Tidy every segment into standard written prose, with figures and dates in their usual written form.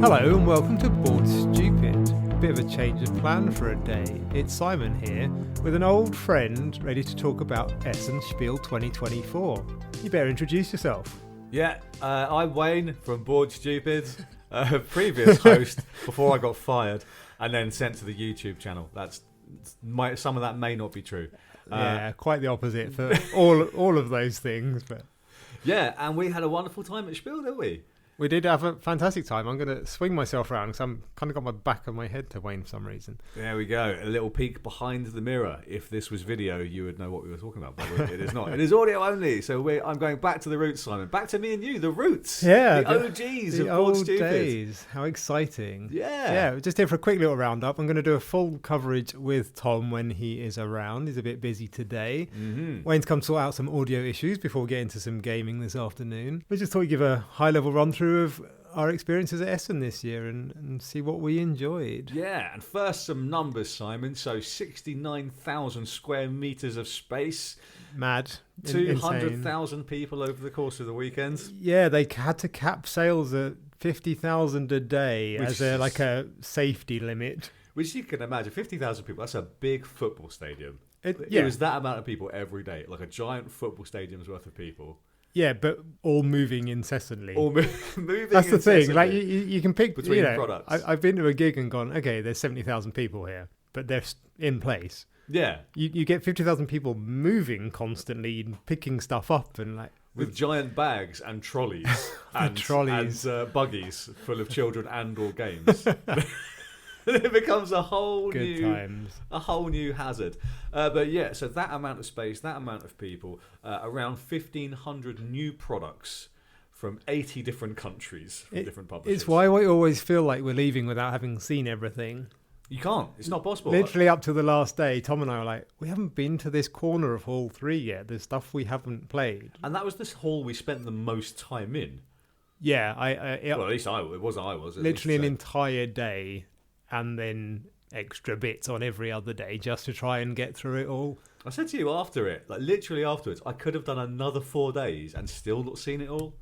Hello and welcome to Bored Stupid. A bit of a change of plan for a day. It's Simon here with an old friend ready to talk about Essen Spiel 2024. You better introduce yourself. Yeah, I'm Wayne from Bored Stupid, previous host before I got fired and then sent to the YouTube channel. Some of that may not be true. Yeah, quite the opposite for all of those things. But yeah, and we had a wonderful time at Spiel, didn't we? we did have a fantastic time. I'm going to swing myself around because I'm kind of got my back of my head to Wayne for some reason. There we go. A little peek behind the mirror. If this was video, you would know what we were talking about. But it is not. It is audio only. So I'm going back to the roots, Simon. Back to me and you, the roots. Yeah. The OGs the of Bored old Stupid. days. How exciting. Yeah. Yeah, we're just here for a quick little roundup. I'm going to do a full coverage with Tom when he is around. He's a bit busy today. Mm-hmm. Wayne's come sort out some audio issues before we get into some gaming this afternoon. We just thought we'd give a high-level run-through of our experiences at Essen this year and see what we enjoyed. Yeah, and first some numbers, Simon. So 69,000 square metres of space. Mad. 200,000 people over the course of the weekend. Yeah, they had to cap sales at 50,000 a day as a safety limit. Which you can imagine, 50,000 people, that's a big football stadium. It Yeah. was that amount of people every day, like a giant football stadium's worth of people. Yeah, but all moving incessantly. All moving That's the thing. incessantly. Like you can pick between products. I've been to a gig and gone, okay, there's 70,000 people here, but they're in place. Yeah. You get 50,000 people moving constantly and picking stuff up and like With giant bags and trolleys. and buggies full of children and or games. It becomes a whole new hazard. But yeah, so that amount of space, that amount of people, around 1,500 new products from 80 different countries from different publishers. It's why we always feel like we're leaving without having seen everything. You can't. It's not possible. Literally up to the last day, Tom and I were like, we haven't been to this corner of Hall 3 yet. There's stuff we haven't played. And that was this hall we spent the most time in. Yeah. Well, at least I was. Literally an entire day. And then extra bits on every other day just to try and get through it all. I said to you after it, like literally afterwards, I could have done another 4 days and still not seen it all.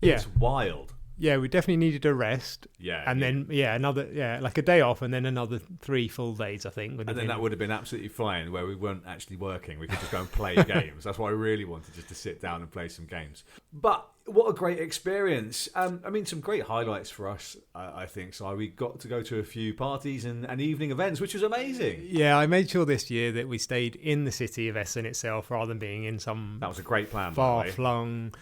Yeah. It's wild. Yeah, we definitely needed a rest. Yeah. And then, like a day off and then another 3 full days, I think. And then that would have been absolutely fine where we weren't actually working. We could just go and play games. That's what I really wanted, just to sit down and play some games. But what a great experience. Some great highlights for us, I think. So we got to go to a few parties and evening events, which was amazing. Yeah, I made sure this year that we stayed in the city of Essen itself rather than being in some... That was a great plan, far-flung...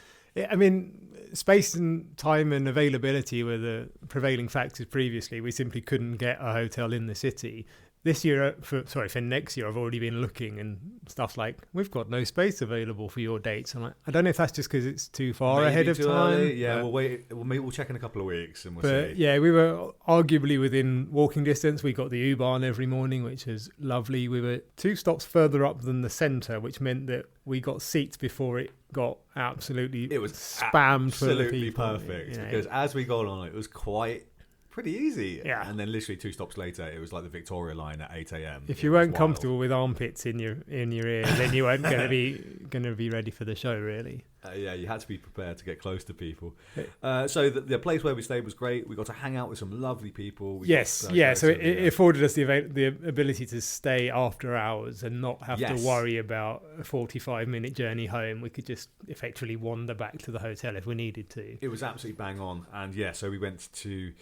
space and time and availability were the prevailing factors previously. We simply couldn't get a hotel in the city. This year, for next year, I've already been looking and stuff like, we've got no space available for your dates. I'm like, I don't know if that's just because it's too far ahead of time. Early. Yeah, we'll check in a couple of weeks and we'll see. Yeah, we were arguably within walking distance. We got the U-Bahn every morning, which was lovely. We were 2 stops further up than the centre, which meant that we got seats before it got absolutely spammed full of people. Perfect, because as we got on, it was pretty easy. Yeah. And then literally 2 stops later, it was like the Victoria line at 8 a.m. If you weren't comfortable with armpits in your ear, then you weren't going to be ready for the show, really. Yeah, you had to be prepared to get close to people. So the place where we stayed was great. We got to hang out with some lovely people. So it afforded us the ability to stay after hours and not have to worry about a 45-minute journey home. We could just effectively wander back to the hotel if we needed to. It was absolutely bang on. And so we went to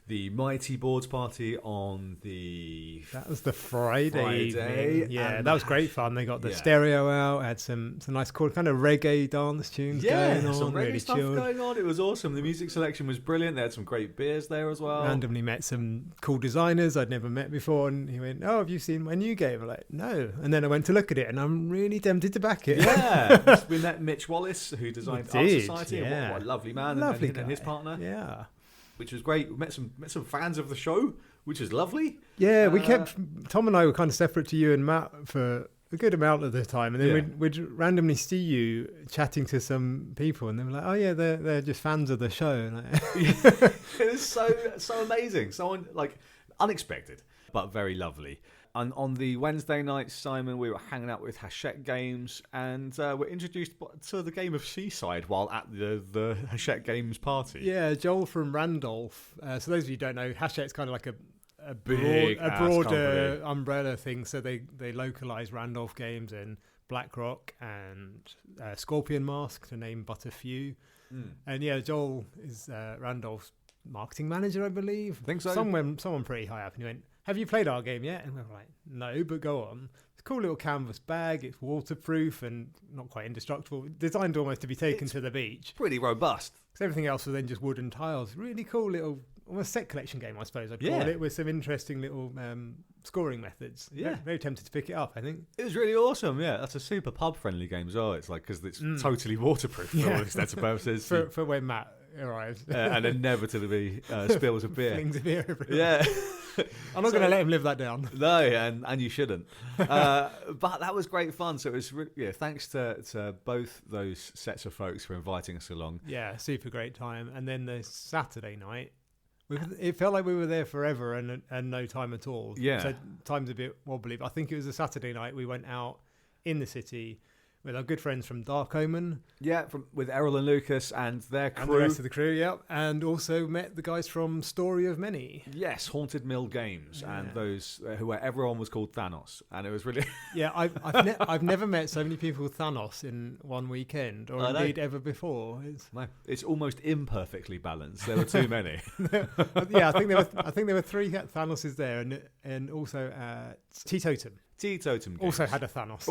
the Mighty Boards party on that was the Friday evening. Yeah, that was great fun. They got the stereo out, had some nice cool kind of reggae dance tunes going on. Some reggae really stuff chilled. going on. It was awesome. The music selection was brilliant. They had some great beers there as well. Randomly met some cool designers I'd never met before, and he went, "Oh, have you seen my new game?" I'm like, "No." And then I went to look at it, and I'm really tempted to back it. Yeah, we met Mitch Wallace, who designed Art Society. Yeah. What a lovely man, and his partner. Yeah. Which was great. We met some fans of the show, which was lovely. Yeah, Tom and I were kind of separate to you and Matt for a good amount of the time, and then we'd randomly see you chatting to some people, and they were like, "Oh yeah, they're just fans of the show." And it was so amazing, so unexpected, but very lovely. And on the Wednesday night, Simon, we were hanging out with Hachette Games, and we're introduced to the game of Seaside while at the Hachette Games party. Yeah, Joel from Randolph. So those of you who don't know, Hachette's kind of like a broader umbrella thing. So they localise Randolph games in BlackRock and Scorpion Mask, to name but a few. And yeah, Joel is Randolph's marketing manager, I believe. I think so. Someone pretty high up, and he went, "Have you played our game yet?" And we were like, "No, but go on." It's a cool little canvas bag. It's waterproof and not quite indestructible. Designed almost to be taken to the beach. Pretty robust. Because everything else was then just wooden tiles. Really cool little, almost set collection game, I suppose I'd call it, with some interesting little scoring methods. Yeah. Very tempted to pick it up, I think. It was really awesome, yeah. That's a super pub-friendly game as well. It's like, because it's totally waterproof for all intents and purposes. For when Matt arrives. And inevitably spills a beer. Flings a beer everywhere. Yeah. I'm not going to let him live that down. No, and you shouldn't. But that was great fun. So it was, thanks to both those sets of folks for inviting us along. Yeah, super great time. And then the Saturday night, it felt like we were there forever and no time at all. Yeah. So time's a bit wobbly. But I think it was a Saturday night we went out in the city with our good friends from Dark Omen. Yeah, with Errol and Lucas and their crew. And the rest of the crew, yep. And also met the guys from Story of Many. Yes, Haunted Mill Games. Yeah. And those everyone was called Thanos. And it was really... Yeah, I've never met so many people with Thanos in one weekend, or indeed ever before. It's almost imperfectly balanced. There were too many. Yeah, I think there were 3 Thanoses there, and also Teetotum. Teetotum Games. Also had a Thanos.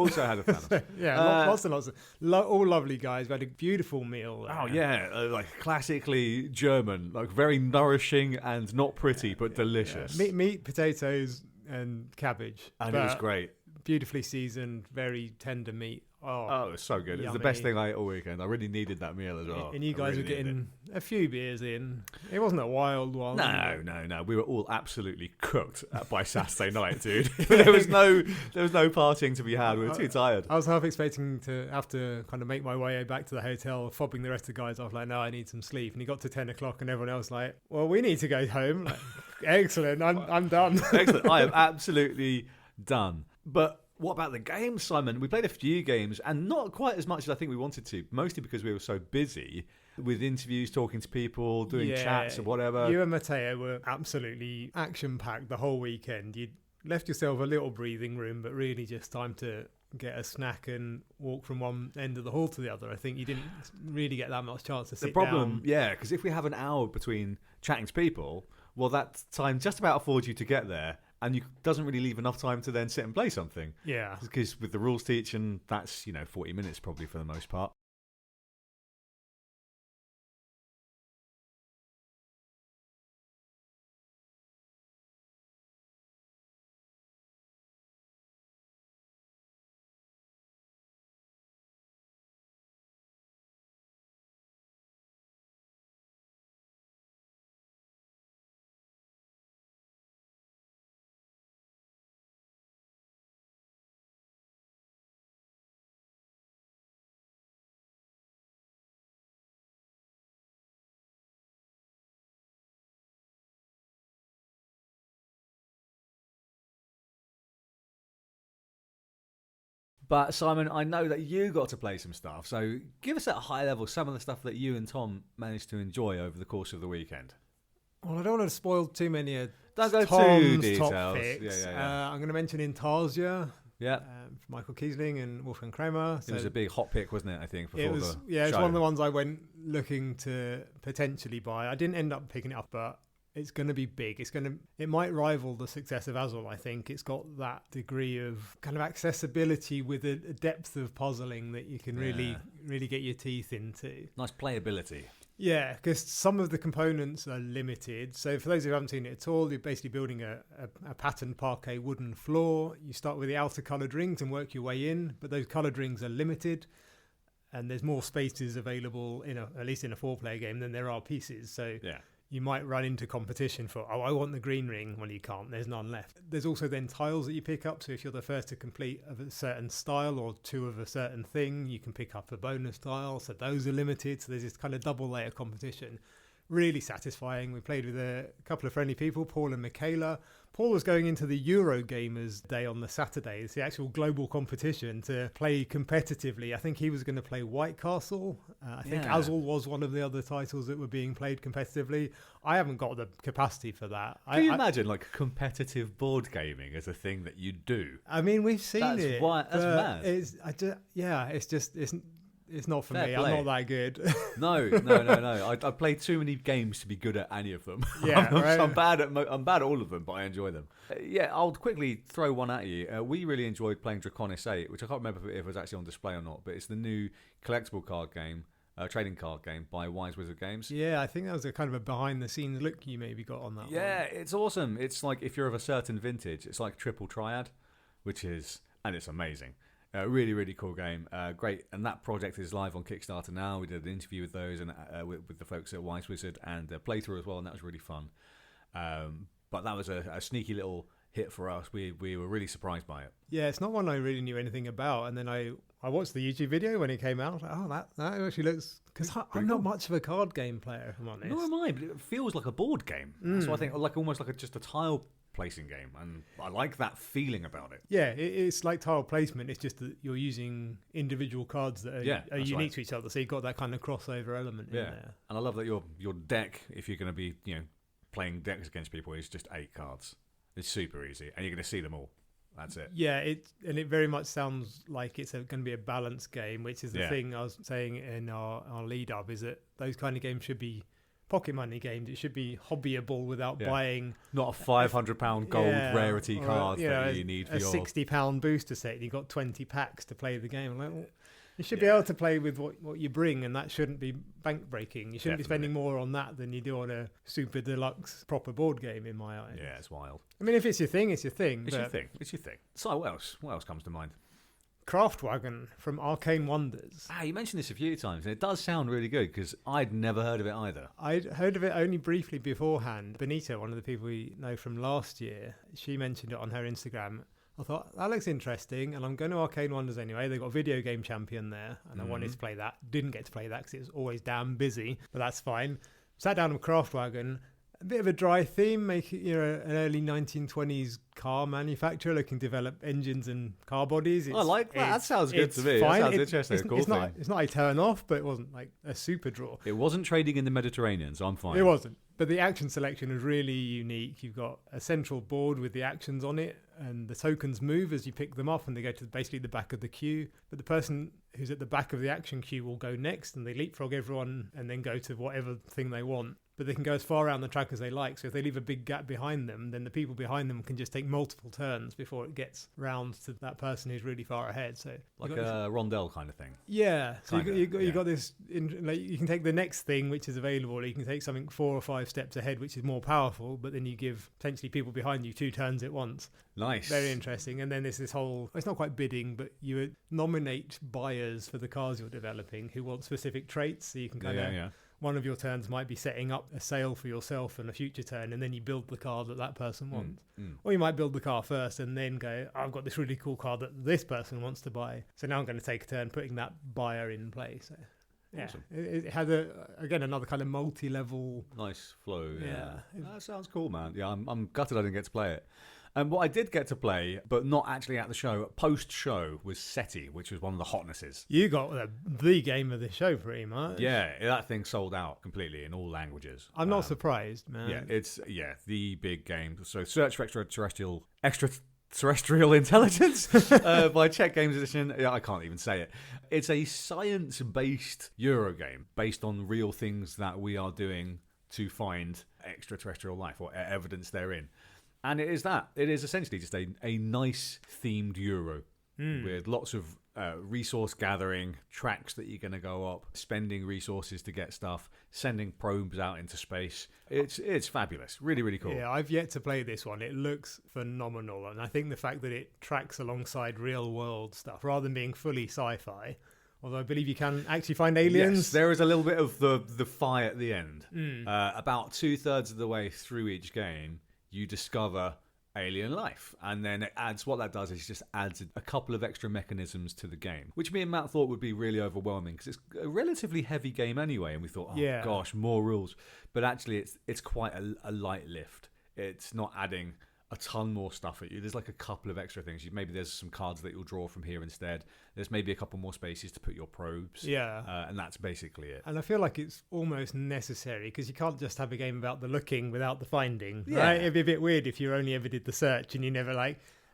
So, yeah, lots and lots of all lovely guys. We had a beautiful meal. Oh yeah, like classically German, like very nourishing and not pretty but delicious. Yeah. Meat, potatoes, and cabbage. And it was great. Beautifully seasoned, very tender meat. Oh, it was so good. Yummy. It was the best thing I ate all weekend. I really needed that meal as well. And you guys were getting a few beers in. It wasn't a wild one. No. We were all absolutely cooked by Saturday night, dude. there was no partying to be had. We were too tired. I was half expecting to have to kind of make my way back to the hotel, fobbing the rest of the guys off like, no, I need some sleep. And he got to 10 o'clock and everyone else like, well, we need to go home. Like, excellent. I'm done. Excellent. I am absolutely done. But what about the games, Simon? We played a few games, and not quite as much as I think we wanted to, mostly because we were so busy with interviews, talking to people, doing chats and whatever. You and Matteo were absolutely action-packed the whole weekend. You'd left yourself a little breathing room, but really just time to get a snack and walk from one end of the hall to the other. I think you didn't really get that much chance to sit down. The problem, because if we have an hour between chatting to people, well, that time just about affords you to get there. And doesn't really leave enough time to then sit and play something. Yeah. Because with the rules teaching, that's, 40 minutes probably for the most part. But Simon, I know that you got to play some stuff, so give us at a high level some of the stuff that you and Tom managed to enjoy over the course of the weekend. Well, I don't want to spoil too many of Tom's top picks. I'm going to mention Intarsia. Yeah, Michael Kiesling and Wolfgang Kramer. So it was a big hot pick, wasn't it? I think it's one of the ones I went looking to potentially buy. I didn't end up picking it up, but it's going to be big. It might rival the success of Azul, I think. It's got that degree of kind of accessibility with a depth of puzzling that you can really get your teeth into. Nice playability. Yeah, because some of the components are limited. So for those who haven't seen it at all, you're basically building a patterned parquet wooden floor. You start with the outer coloured rings and work your way in, but those coloured rings are limited. And there's more spaces available, at least in a 4-player game, than there are pieces. So you might run into competition for, I want the green ring. Well, you can't. There's none left. There's also then tiles that you pick up. So if you're the first to complete of a certain style or 2 of a certain thing, you can pick up a bonus tile. So those are limited. So there's this kind of double layer competition. really satisfying. We played with a couple of friendly people, Paul and Michaela. Paul was going into the Eurogamers Day on the Saturday. It's the actual global competition to play competitively. I think he was going to play White Castle. I think Azul was one of the other titles that were being played competitively. I haven't got the capacity for that. Can you imagine like competitive board gaming as a thing that you do? I mean, we've seen it. That's mad. It's not for me. I'm not that good. No. I played too many games to be good at any of them. Yeah, right? I'm bad at all of them, but I enjoy them. I'll quickly throw one at you. We really enjoyed playing Draconis 8, which I can't remember if it was actually on display or not, but it's the new collectible card game, trading card game by Wise Wizard Games. Yeah, I think that was a kind of a behind-the-scenes look you maybe got on that one. Yeah, it's awesome. It's like if you're of a certain vintage, it's like Triple Triad, and it's amazing. Really, really cool game. Great. And that project is live on Kickstarter now. We did an interview with those and with the folks at Wise Wizard and a playthrough as well, and that was really fun. But that was a sneaky little hit for us. We were really surprised by it. Yeah, it's not one I really knew anything about. And then I watched the YouTube video when it came out. That actually looks... Because I'm not much of a card game player, if I'm honest. Nor am I, but it feels like a board game. So I think almost like just a tile placing game, and I like that feeling about it. Yeah, it's like tile placement. It's just that you're using individual cards that are unique to each other, so you've got that kind of crossover element in there. And I love that your deck, if you're going to be playing decks against people, is just 8 cards. It's super easy, and you're going to see them all. That's it. Yeah, it very much sounds like it's going to be a balanced game, which is the thing I was saying in our lead up, is that those kind of games should be pocket money games. It should be hobbyable without buying... Not a £500 gold rarity card that you need for your... a £60 booster set, and you've got 20 packs to play the game. Like, well, you should be able to play with what you bring, and that shouldn't be bank breaking. You shouldn't be spending more on that than you do on a super deluxe proper board game, in my eyes. Yeah, it's wild. I mean, if it's your thing, it's your thing. It's your thing. So what else comes to mind? Craftwagon from Arcane Wonders. You mentioned this a few times, and it does sound really good because I'd never heard of it either. I'd heard of it only briefly beforehand. Benita, one of the people we know from last year, she mentioned it on her Instagram. I thought, that looks interesting, and I'm going to Arcane Wonders anyway. They've got Video Game Champion there, and I wanted to play that. Didn't get to play that because it was always damn busy, but that's fine. Sat down with Craftwagon. A bit of a dry theme, making an early 1920s car manufacturer looking to develop engines and car bodies. I like that. That sounds good to me. Fine. That sounds interesting. It's not a turn off, but it wasn't like a super draw. It wasn't trading in the Mediterranean, so I'm fine. It wasn't. But the action selection was really unique. You've got a central board with the actions on it, and the tokens move as you pick them up, and they go to basically the back of the queue. But the person who's at the back of the action queue will go next, and they leapfrog everyone and then go to whatever thing they want. But they can go as far around the track as they like. So if they leave a big gap behind them, then the people behind them can just take multiple turns before it gets round to that person who's really far ahead. So like a rondelle kind of thing. Yeah. So you got this. You can take the next thing which is available. Or you can take something 4 or 5 steps ahead, which is more powerful. But then you give potentially people behind you 2 turns at once. Nice. Very interesting. And then there's this whole. It's not quite bidding, but you nominate buyers for the cars you're developing who want specific traits. So you can kind of. One of your turns might be setting up a sale for yourself and a future turn, and then you build the car that person wants. Or you might build the car first and then go, I've got this really cool car that this person wants to buy. So now I'm going to take a turn putting that buyer in place. So, yeah, awesome. It has, another kind of multi-level... Nice flow, yeah. That sounds cool, man. Yeah, I'm gutted I didn't get to play it. And what I did get to play, but not actually at the show, post-show, was SETI, which was one of the hotnesses. You got the game of the show, pretty much. Yeah, that thing sold out completely in all languages. I'm not surprised, man. Yeah, it's the big game. So Search for Extraterrestrial Intelligence by Czech Games Edition. Yeah, I can't even say it. It's a science-based Eurogame based on real things that we are doing to find extraterrestrial life or evidence therein. And it is that. It is essentially just a nice themed Euro with lots of resource gathering, tracks that you're going to go up, spending resources to get stuff, sending probes out into space. It's fabulous. Really, really cool. Yeah, I've yet to play this one. It looks phenomenal. And I think the fact that it tracks alongside real world stuff rather than being fully sci-fi, although I believe you can actually find aliens. Yes, there is a little bit of the fi at the end. About 2/3 of the way through each game, you discover alien life. And then what that does is just adds a couple of extra mechanisms to the game, which me and Matt thought would be really overwhelming because it's a relatively heavy game anyway. And we thought, gosh, more rules. But actually, it's quite a light lift. It's not adding a ton more stuff at you. There's like a couple of extra things. Maybe there's some cards that you'll draw from here instead. There's maybe a couple more spaces to put your probes. And that's basically it. And I feel like it's almost necessary because you can't just have a game about the looking without the finding. Right? It'd be a bit weird if you only ever did the search and you never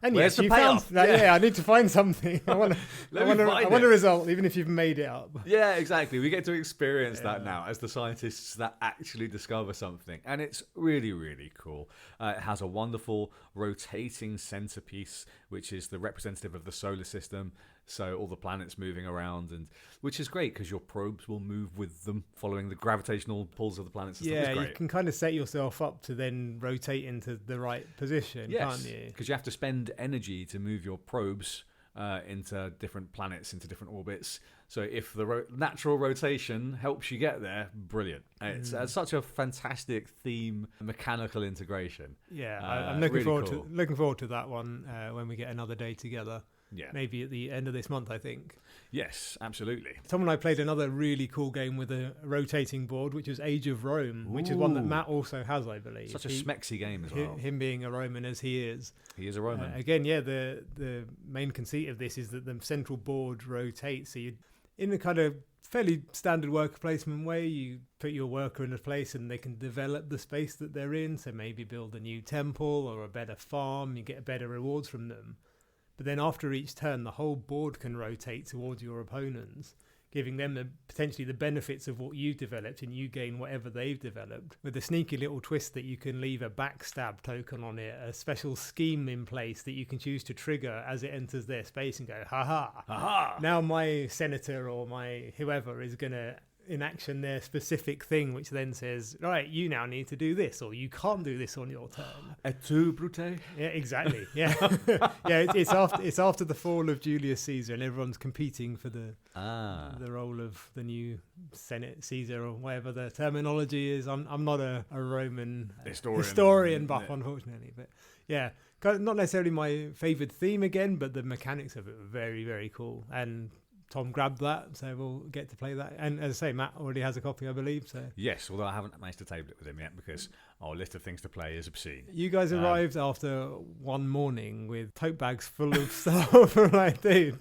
and where's yes, the payoff? I need to find something. I want a result, even if you've made it up. Yeah, exactly. We get to experience that now as the scientists that actually discover something. And it's really, really cool. It has a wonderful rotating centerpiece, which is the representative of the solar system. So all the planets moving around, and which is great because your probes will move with them, following the gravitational pulls of the planets. And stuff. You can kind of set yourself up to then rotate into the right position, can't you? Because you have to spend energy to move your probes into different planets, into different orbits. So if the natural rotation helps you get there, brilliant. It's such a fantastic theme, mechanical integration. Yeah, I'm looking forward to that one when we get another day together. Yeah, maybe at the end of this month, I think. Yes, absolutely. Tom and I played another really cool game with a rotating board, which was Age of Rome, which is one that Matt also has, I believe. Such a smexy game as well. Him being a Roman as he is. He is a Roman. Again, the main conceit of this is that the central board rotates. So you, in a kind of fairly standard worker placement way, you put your worker in a place and they can develop the space that they're in. So maybe build a new temple or a better farm. You get better rewards from them. But then after each turn, the whole board can rotate towards your opponents, giving them potentially the benefits of what you've developed, and you gain whatever they've developed, with a sneaky little twist that you can leave a backstab token on it, a special scheme in place that you can choose to trigger as it enters their space and go, ha-ha. Now my senator or my whoever is going to enaction their specific thing, which then says, right, you now need to do this, or you can't do this on your turn. Et tu, Brute? Yeah, exactly. Yeah, it's after the fall of Julius Caesar, and everyone's competing for the role of the new Senate Caesar, or whatever the terminology is. I'm not a Roman historian buff, unfortunately, but yeah, not necessarily my favoured theme again, but the mechanics of it were very, very cool. And Tom grabbed that, so we'll get to play that. And as I say, Matt already has a copy, I believe. So yes, although I haven't managed to table it with him yet because our list of things to play is obscene. You guys arrived after one morning with tote bags full of stuff. Like, dude,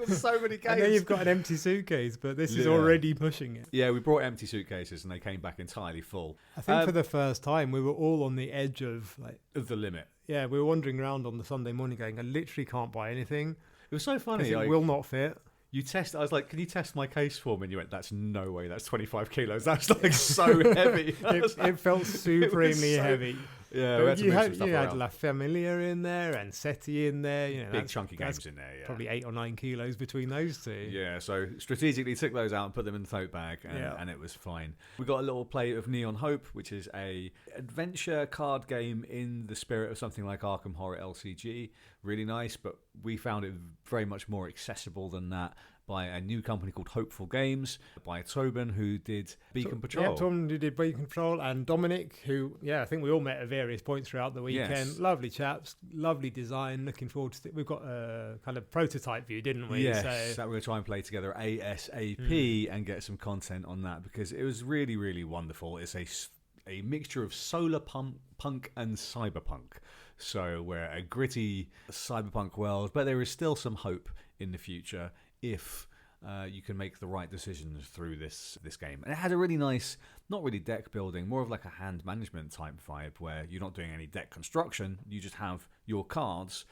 so many games. And then you've got an empty suitcase, but this is already pushing it. Yeah, we brought empty suitcases and they came back entirely full. I think for the first time, we were all on the edge of the limit. Yeah, we were wandering around on the Sunday morning going, I literally can't buy anything. It was so funny. It will not fit. I was like, can you test my case for me? And you went, that's no way, that's 25 kilos. That's like so heavy. It felt supremely heavy. Yeah, you had La Familia in there and SETI in there. Big chunky games in there, yeah. Probably 8 or 9 kilos between those two. Yeah, so strategically took those out and put them in the tote bag, and it was fine. We got a little play of Neon Hope, which is a adventure card game in the spirit of something like Arkham Horror LCG. Really nice, but we found it very much more accessible than that by a new company called Hopeful Games, by Tobin, who did Beacon Patrol. Yeah, Tobin, who did Beacon Patrol, and Dominic, who, I think we all met at various points throughout the weekend. Yes. Lovely chaps, lovely design, looking forward to it. We've got a kind of prototype view, didn't we? Yes, that we're going to try and play together ASAP and get some content on that, because it was really, really wonderful. It's a mixture of solar punk and cyberpunk. So we're a gritty cyberpunk world, but there is still some hope in the future if you can make the right decisions through this game. And it had a really nice, not really deck building, more of like a hand management type vibe, where you're not doing any deck construction, you just have your cards,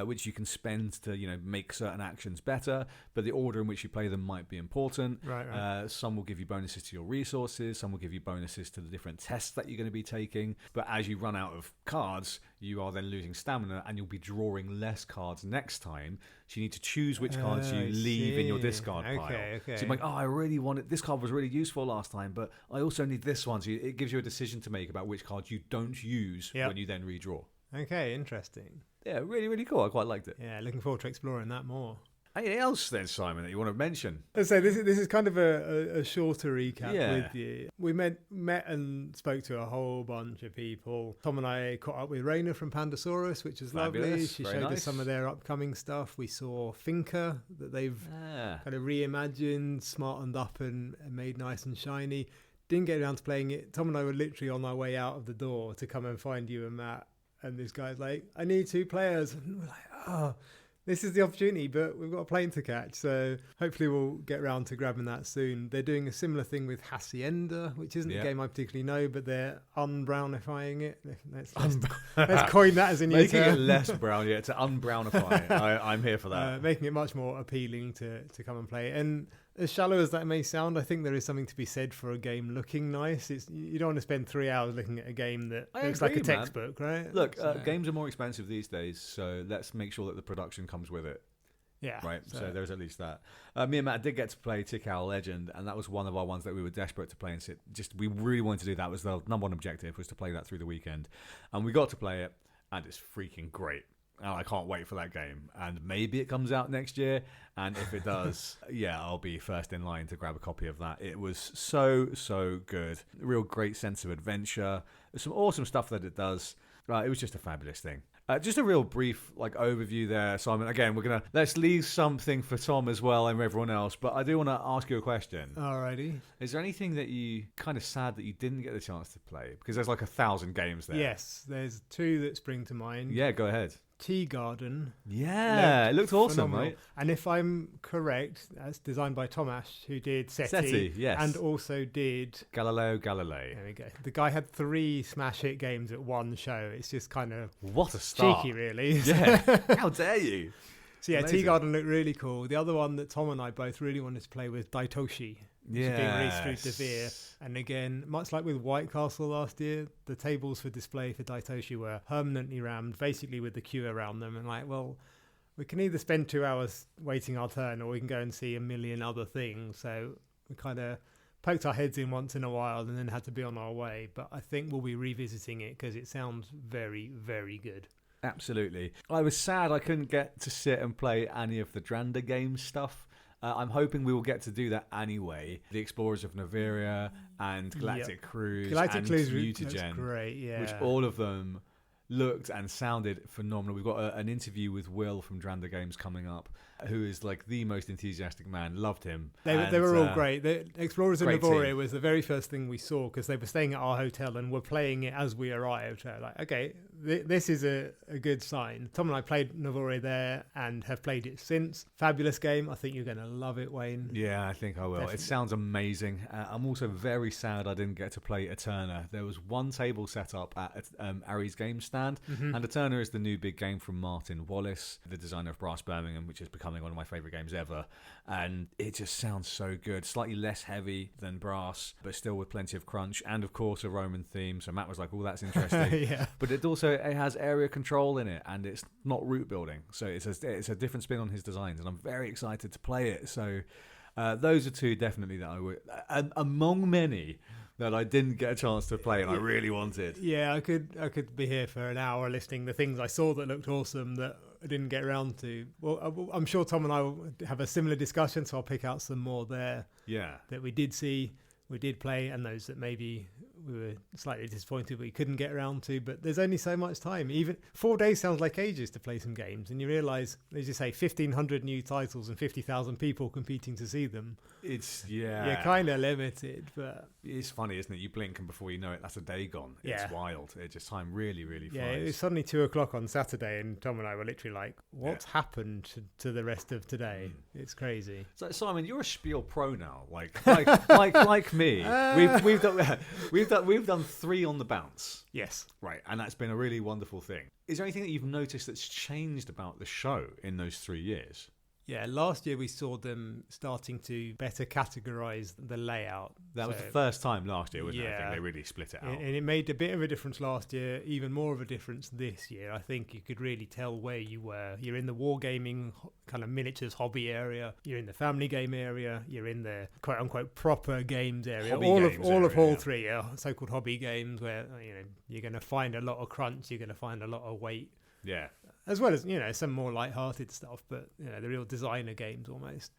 which you can spend to make certain actions better, but the order in which you play them might be important. Right. Some will give you bonuses to your resources, some will give you bonuses to the different tests that you're going to be taking, but as you run out of cards, you are then losing stamina and you'll be drawing less cards next time, so you need to choose which cards you leave in your discard pile. Okay. So you're like, I really wanted, this card was really useful last time, but I also need this one. So it gives you a decision to make about which cards you don't use when you then redraw. Okay, interesting. Yeah, really, really cool. I quite liked it. Yeah, looking forward to exploring that more. Anything else then, Simon, that you want to mention? So this is kind of a shorter recap with you. We met and spoke to a whole bunch of people. Tom and I caught up with Raina from Pandasaurus, which was lovely. She showed us some of their upcoming stuff. We saw Finca that they've kind of reimagined, smartened up and made nice and shiny. Didn't get around to playing it. Tom and I were literally on our way out of the door to come and find you and Matt. And this guy's like, I need 2 players. And we're like, oh, this is the opportunity, but we've got a plane to catch. So hopefully we'll get around to grabbing that soon. They're doing a similar thing with Hacienda, which isn't a game I particularly know, but they're unbrownifying it. Let's coin that as a new Making term. it less brown, to unbrownify it. I'm here for that. Making it much more appealing to come and play. And as shallow as that may sound, I think there is something to be said for a game looking nice. You don't want to spend 3 hours looking at a game that looks like a textbook, right? Look, games are more expensive these days, so let's make sure that the production comes with it. Yeah. Right, so there's at least that. Me and Matt did get to play Tikal Legend, and that was one of our ones that we were desperate to play and sit. We really wanted to do that. It was the number one objective, was to play that through the weekend. And we got to play it, and it's freaking great. And I can't wait for that game. And maybe it comes out next year. And if it does, I'll be first in line to grab a copy of that. It was so good. A real great sense of adventure. There's some awesome stuff that it does. It was just a fabulous thing. Just a real brief overview there, Simon. Again, let's leave something for Tom as well and everyone else. But I do want to ask you a question. Alrighty. Is there anything that you kind of sad that you didn't get the chance to play? Because there's 1,000 games there. Yes, there's 2 that spring to mind. Yeah, go ahead. Tea Garden. Yeah, it looked awesome, phenomenal. right? And if I'm correct, that's designed by Tomasz, who did SETI, yes. And also did Galileo Galilei. There we go. The guy had 3 smash hit games at one show. It's just kind of what a start. Cheeky, really. Yeah. How dare you? So yeah, Tea Garden looked really cool. The other one that Tom and I both really wanted to play was Daitoshi. Which is being released through Devere. And again, much like with White Castle last year, the tables for display for Daitoshi were permanently rammed, basically with the queue around them. And we can either spend 2 hours waiting our turn or we can go and see a million other things. So we kind of poked our heads in once in a while and then had to be on our way. But I think we'll be revisiting it because it sounds very, very good. Absolutely. I was sad I couldn't get to sit and play any of the Dranda Games stuff. I'm hoping we will get to do that anyway. The Explorers of Naviria and Galactic Cruise and Mutagen, great, which all of them looked and sounded phenomenal. We've got an interview with Will from Dranda Games coming up, who is the most enthusiastic man. Loved him. They were all great. The Explorers of Naviria was the very first thing we saw because they were staying at our hotel and were playing it as we arrived. So okay, this is a good sign. Tom and I played Naviria there and have played it since. Fabulous game. I think you're going to love it, Wayne. Yeah, I think I will. Definitely. It sounds amazing. I'm also very sad I didn't get to play Eterna. There was one table set up at Ari's Game Stand, and Eterna is the new big game from Martin Wallace, the designer of Brass Birmingham, which is becoming one of my favourite games ever. And it just sounds so good. Slightly less heavy than Brass, but still with plenty of crunch, and of course a Roman theme. So Matt was like, "Oh, that's interesting." Yeah. But it has area control in it, and it's not route building. So it's a different spin on his designs, and I'm very excited to play it. So those are 2 definitely that I would, among many that I didn't get a chance to play and I really wanted. Yeah, I could be here for an hour listing the things I saw that looked awesome that I didn't get around to. Well, I'm sure Tom and I will have a similar discussion, so I'll pick out some more there. Yeah. That we did see, we did play, and those that maybe we were slightly disappointed we couldn't get around to. But there's only so much time. Even 4 days sounds like ages to play some games, and you realise, as you say, 1,500 new titles and 50,000 people competing to see them. You're kind of limited, but it's funny, isn't it? You blink, and before you know it, that's a day gone. It's wild. It just time really, really flies. Yeah, it was suddenly 2:00 on Saturday, and Tom and I were literally like, "What's happened to the rest of today?" It's crazy. So Simon, you're a Spiel pro now, like me. We've done 3 on the bounce. Yes. Right, and that's been a really wonderful thing. Is there anything that you've noticed that's changed about the show in those 3 years? Yeah, last year we saw them starting to better categorise the layout. That was the first time last year, wasn't it? I think they really split it out. And it made a bit of a difference last year, even more of a difference this year. I think you could really tell where you were. You're in the wargaming kind of miniatures hobby area. You're in the family game area. You're in the quote-unquote proper games area. All of Hall 3 are so-called hobby games where you're going to find a lot of crunch. You're going to find a lot of weight. Yeah. as well as, some more light-hearted stuff, but, the real designer games almost.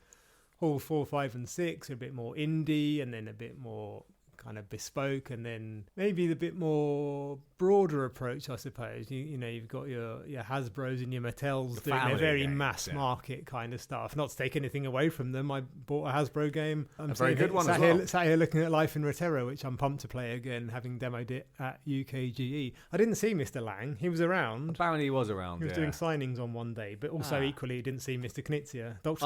Hall 4, 5 and 6 are a bit more indie, and then a bit more kind of bespoke, and then maybe the bit more broader approach, I suppose. You've got your Hasbros and your Mattels doing their very mass market kind of stuff. Not to take anything away from them. I bought a Hasbro game. A very good one as well. Sat here looking at Life in Reterra, which I'm pumped to play again, having demoed it at UKGE. I didn't see Mr. Lang. He was around. Apparently he was around. He was doing signings on one day, but also equally he didn't see Mr. Knizia. Dr.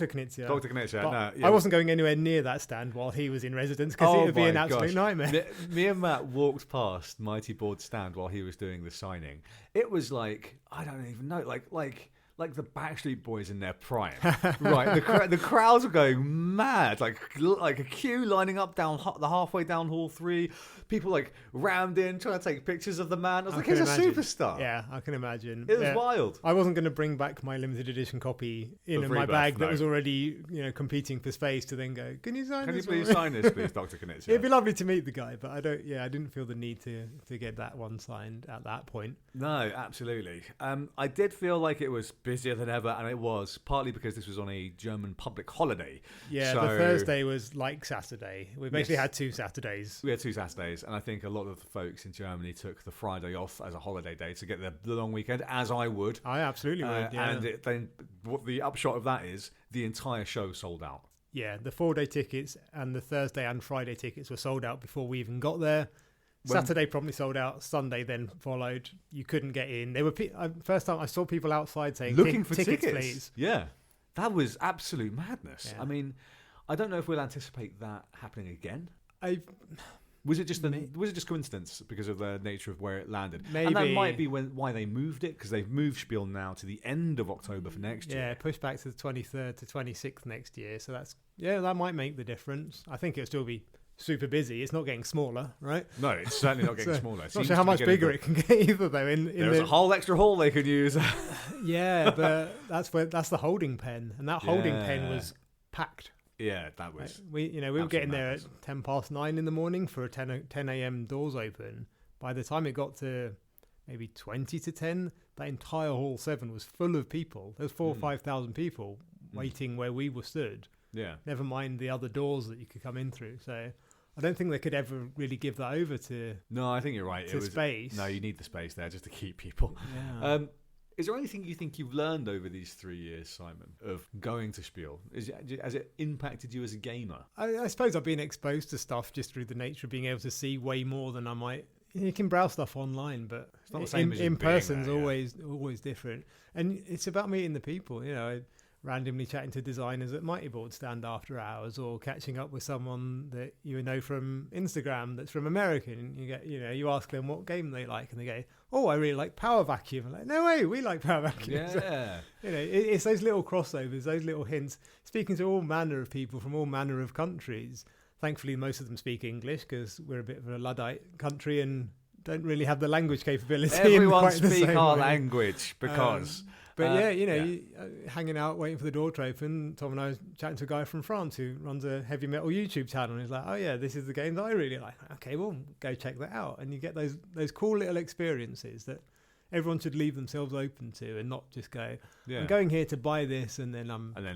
Knizia. Dr. Knizia. No, I wasn't going anywhere near that stand while he was in residence, because it would be an absolute nightmare. Me and Matt walked past Mighty Board's stand while he was doing the signing. It was like, I don't even know, like the Backstreet Boys in their prime, right? The crowds were going mad, like a queue lining up down the halfway down Hall 3. People like rammed in trying to take pictures of the man. I was like, he's a superstar. Yeah, I can imagine. It was wild. I wasn't going to bring back my limited edition copy in my bag that was already competing for space to then go, can you sign this? Can you please sign this, please, Dr. Knizia? It'd be lovely to meet the guy, but I didn't feel the need to get that one signed at that point. No, absolutely. I did feel like it was busier than ever, and it was partly because this was on a German public holiday. Yeah, so, the Thursday was like Saturday. We basically had 2 Saturdays. We had 2 Saturdays, and I think a lot of the folks in Germany took the Friday off as a holiday day to get the long weekend, as I would. I absolutely would, yeah. And then what the upshot of that is, the entire show sold out. Yeah, the 4-day tickets and the Thursday and Friday tickets were sold out before we even got there. Saturday probably sold out. Sunday then followed. You couldn't get in. There were first time I saw people outside saying, looking for tickets, please. Yeah, that was absolute madness. Yeah. I mean, I don't know if we'll anticipate that happening again. Was it just coincidence because of the nature of where it landed? Maybe. And that might be why they moved it, because they've moved Spiel now to the end of October for next year. Yeah, pushed back to the 23rd to 26th next year. So that might make the difference. I think it'll still be super busy. It's not getting smaller, right? No, it's certainly not getting smaller. Not sure how much bigger it can get either, though. There's a whole extra hall they could use. Yeah, but that's the holding pen, and that holding pen was packed. Yeah, that was. We were getting there at 9:10 in the morning for a 10 a.m. doors open. By the time it got to maybe 20 to 10, that entire Hall 7 was full of people. There was 4,000 or 5,000 people waiting where we were stood. Yeah. Never mind the other doors that you could come in through. So I don't think they could ever really give that over to. No, I think you're right. Space. No, you need the space there just to keep people. Yeah. Is there anything you think you've learned over these 3 years, Simon, of going to Spiel? Has it impacted you as a gamer? I suppose I've been exposed to stuff just through the nature of being able to see way more than I might. You can browse stuff online, but it's not the same in person's always different. And it's about meeting the people. Randomly chatting to designers at Mighty Board stand after hours, or catching up with someone that you know from Instagram that's from America, and you ask them what game they like, and they go, "Oh, I really like Power Vacuum." I'm like, "No way, we like Power Vacuum." Yeah. So, it's those little crossovers, those little hints. Speaking to all manner of people from all manner of countries. Thankfully, most of them speak English because we're a bit of a Luddite country and don't really have the language capability. Everyone speak our language because. But hanging out, waiting for the door to open, Tom and I was chatting to a guy from France who runs a heavy metal YouTube channel, and he's like, "Oh yeah, this is the game that I really like." Okay, well, go check that out. And you get those cool little experiences that everyone should leave themselves open to, and not just go, "I'm going here to buy this," and then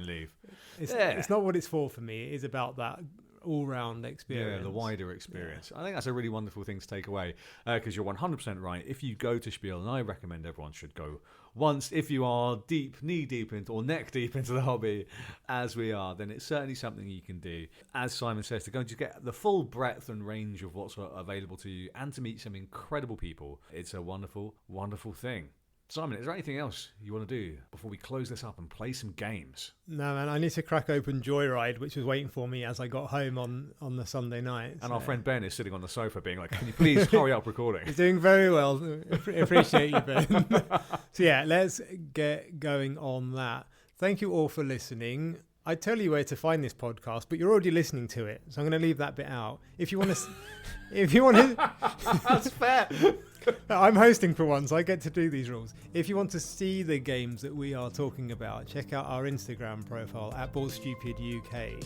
leave. It's not what it's for me. It is about that all-round experience. Yeah, the wider experience. Yeah. I think that's a really wonderful thing to take away, because you're 100% right. If you go to Spiel, and I recommend everyone should go once, if you are knee-deep into, or neck-deep into the hobby, as we are, then it's certainly something you can do. As Simon says, to go and just get the full breadth and range of what's available to you, and to meet some incredible people. It's a wonderful, wonderful thing. Simon, is there anything else you want to do before we close this up and play some games? No, man, I need to crack open Joyride, which was waiting for me as I got home on the Sunday night. And our friend Ben is sitting on the sofa being like, "Can you please hurry up recording?" He's doing very well. Appreciate you, Ben. So yeah, let's get going on that. Thank you all for listening. I tell you where to find this podcast, but you're already listening to it, so I'm going to leave that bit out. If you want to, that's fair. I'm hosting for once. I get to do these rules. If you want to see the games that we are talking about, check out our Instagram profile at BallStupidUK.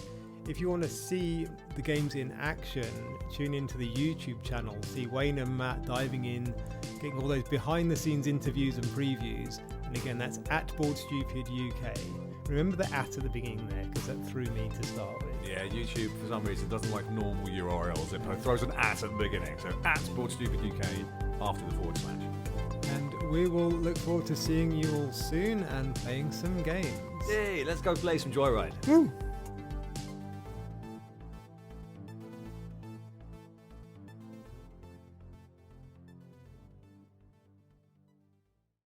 If you want to see the games in action, tune into the YouTube channel. See Wayne and Matt diving in, getting all those behind-the-scenes interviews and previews. And again, that's at BoredStupidUK. Remember the at the beginning there, because that threw me to start with. Yeah, YouTube for some reason doesn't like normal URLs. It throws an at the beginning. So at BoredStupidUK after the /. And we will look forward to seeing you all soon and playing some games. Yay, let's go play some Joyride. Woo!